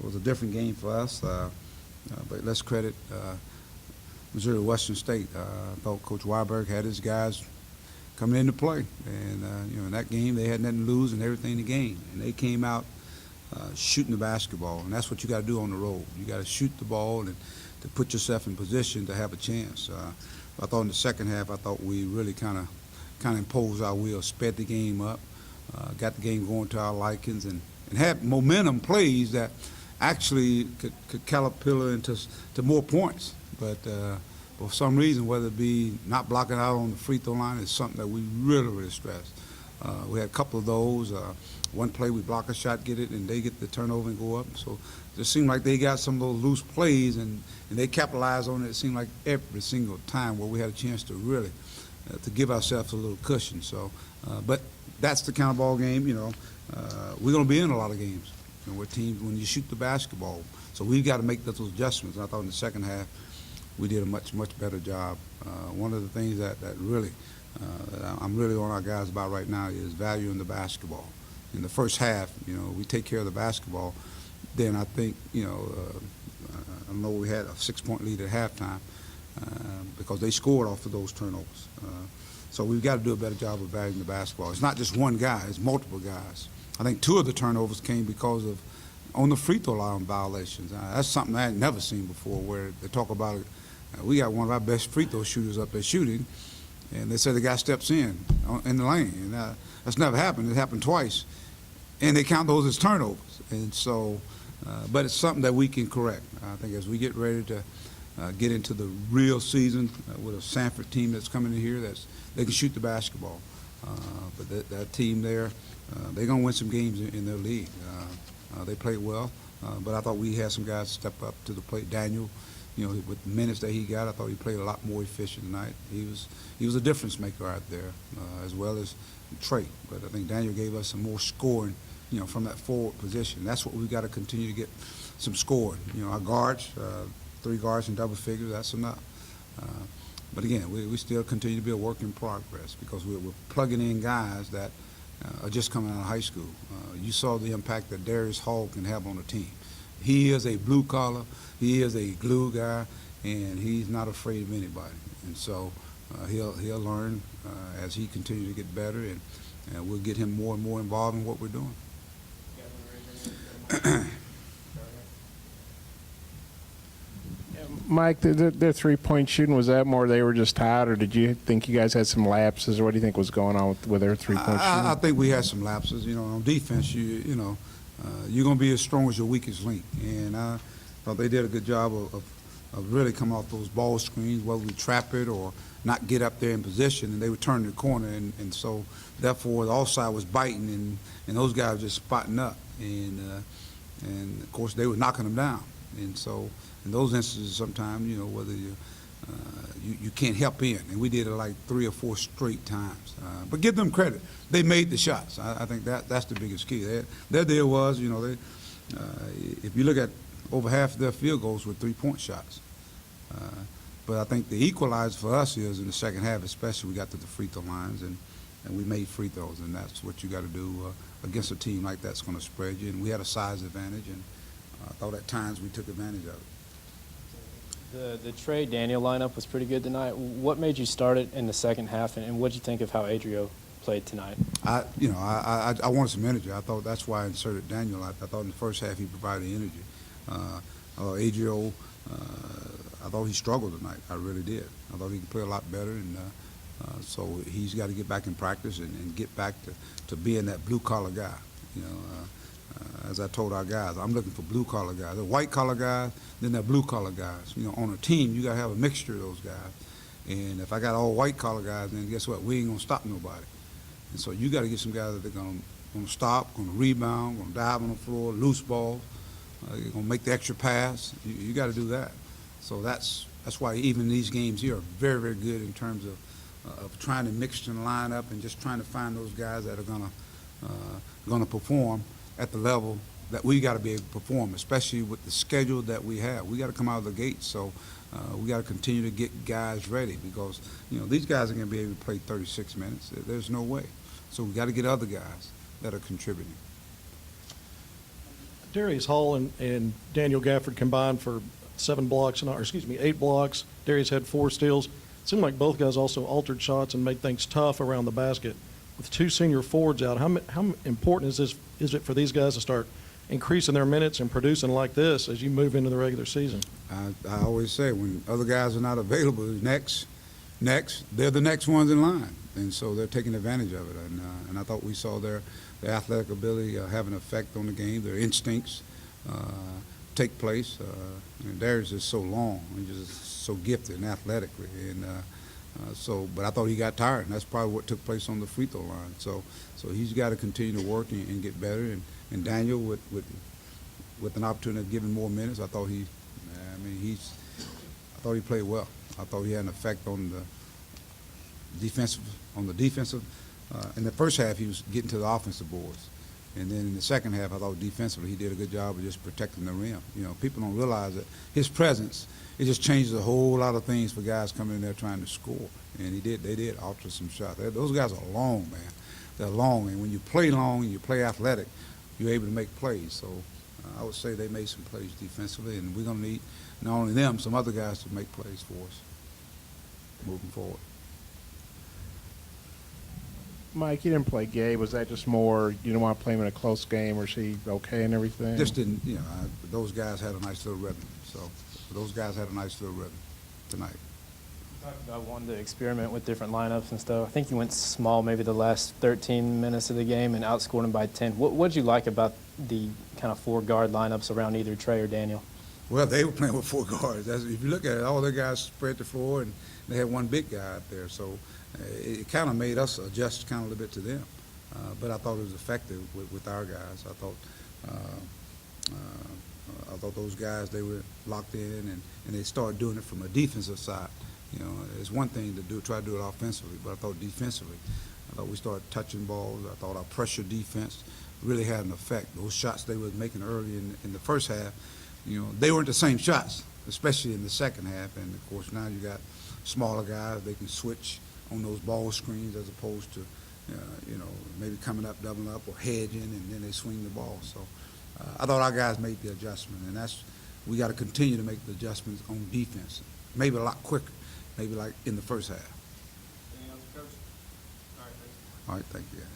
it was a different game for us. But let's credit Missouri Western State. I thought Coach Weiberg had his guys coming into play, and in that game they had nothing to lose and everything to gain, and they came out shooting the basketball, and that's what you got to do on the road. You got to shoot the ball and to put yourself in position to have a chance. I thought in the second half, I thought we really kind of imposed our will, sped the game up, got the game going to our likings, and had momentum plays that actually could caterpillar into more points. But for some reason, whether it be not blocking out on the free throw line is something that we really stressed. We had a couple of those. One play we block a shot, get it, and they get the turnover and go up. So it seemed like they got some of those loose plays, and they capitalized on it. It seemed like every single time where we had a chance to really to give ourselves a little cushion. So, but that's the kind of ball game. We're going to be in a lot of games. We're teams when you shoot the basketball. So we've got to make those adjustments. And I thought in the second half we did a much better job. One of the things that really I'm really on our guys about right now is valuing the basketball. In the first half, we take care of the basketball. Then I think, I know we had a 6-point lead at halftime because they scored off of those turnovers. So we've got to do a better job of valuing the basketball. It's not just one guy; it's multiple guys. I think 2 of the turnovers came because of on the free throw line violations. That's something I had never seen before, where they talk about it. We got one of our best free throw shooters up there shooting, and they said the guy steps in the lane. And that's never happened. It happened twice, and they count those as turnovers. And so, but it's something that we can correct. I think as we get ready to get into the real season with a Sanford team that's coming in here, they can shoot the basketball. But that team there, they're going to win some games in their league. They played well, but I thought we had some guys step up to the plate. Daniel, with the minutes that he got, I thought he played a lot more efficient tonight. He was a difference maker out there, as well as Trey. But I think Daniel gave us some more scoring, from that forward position. That's what we got to continue to get some scoring. Our guards, 3 guards in double figures, that's enough. But again, we still continue to be a work in progress because we're plugging in guys that are just coming out of high school. You saw the impact that Darius Hall can have on the team. He is a blue collar, he is a glue guy, and he's not afraid of anybody. And so he'll learn as he continues to get better, and we'll get him more and more involved in what we're doing. Mike, their 3-point shooting, was that more they were just tired, or did you think you guys had some lapses, or what do you think was going on with their 3-point shooting? I think we had some lapses. On defense, you're going to be as strong as your weakest link, and I thought they did a good job of really coming off those ball screens, whether we trap it or not get up there in position, and they would turn the corner, and so therefore the offside was biting, and those guys were just spotting up, and of course they were knocking them down, and so. In those instances, sometimes, whether you can't help in. And we did it like 3 or 4 straight times. But give them credit. They made the shots. I think that's the biggest key. Their deal was, if you look at over half of their field goals were 3-point shots. But I think the equalizer for us is in the second half, especially we got to the free throw lines, and we made free throws. And that's what you got to do against a team like that's going to spread you. And we had a size advantage, and I thought at times we took advantage of it. The Trey Daniel lineup was pretty good tonight. What made you start it in the second half, and what did you think of how Adrio played tonight? I wanted some energy. I thought that's why I inserted Daniel. I thought in the first half he provided energy. Adrio, I thought he struggled tonight. I really did. I thought he could play a lot better, and so he's got to get back in practice and get back to being that blue-collar guy. As I told our guys, I'm looking for blue-collar guys. The white-collar guys, then they're blue-collar guys. On a team, you got to have a mixture of those guys. And if I got all white-collar guys, then guess what? We ain't going to stop nobody. And so you got to get some guys that they're going to stop, going to rebound, going to dive on the floor, loose balls, going to make the extra pass. You got to do that. So that's why even these games here are very, very good in terms of trying to mix and line up and just trying to find those guys that are going to perform at the level that we got to be able to perform, especially with the schedule that we have. We got to come out of the gate, so we got to continue to get guys ready because these guys are going to be able to play 36 minutes. There's no way. So we got to get other guys that are contributing. Darius Hall and Daniel Gafford combined for 8 blocks. Darius had 4 steals. It seemed like both guys also altered shots and made things tough around the basket. With 2 senior forwards out, how important is it for these guys to start increasing their minutes and producing like this as you move into the regular season? I always say when other guys are not available, next, they're the next ones in line, and so they're taking advantage of it. And I thought we saw their athletic ability have an effect on the game, their instincts take place. And Darius is so long, he's just so gifted and athletically, and but I thought he got tired, and that's probably what took place on the free throw line. So he's got to continue to work and get better. And Daniel with an opportunity of giving more minutes, I thought he played well. I thought he had an effect on the defensive. In the first half, he was getting to the offensive boards, and then in the second half, I thought defensively he did a good job of just protecting the rim. You know, people don't realize that his presence, it just changes a whole lot of things for guys coming in there trying to score. And they did alter some shots. Those guys are long, man. They're long, and when you play long and you play athletic, you're able to make plays. So I would say they made some plays defensively, and we're going to need not only them, some other guys to make plays for us moving forward. Mike, you didn't play Gabe. Was that just more you didn't want to play him in a close game, or is he okay and everything? Just didn't, those guys had a nice little rhythm. So those guys had a nice little rhythm tonight. You talked about wanting to experiment with different lineups and stuff. I think you went small maybe the last 13 minutes of the game and outscored them by 10. What did you like about the kind of 4-guard lineups around either Trey or Daniel? Well, they were playing with 4 guards. If you look at it, all their guys spread the floor, and they had one big guy out there. So it kind of made us adjust kind of a little bit to them. But I thought it was effective with our guys. I thought those guys, they were locked in, and they started doing it from a defensive side. You know, it's one thing to try to do it offensively, but I thought defensively, we started touching balls. I thought our pressure defense really had an effect. Those shots they were making early in the first half, they weren't the same shots, especially in the second half. And, of course, now you got smaller guys. They can switch on those ball screens as opposed to, maybe coming up, doubling up, or hedging, and then they swing the ball. So I thought our guys made the adjustment, and we got to continue to make the adjustments on defense, maybe a lot quicker, maybe like in the first half. Anything else, Coach? All right, thanks. All right, thank you, guys.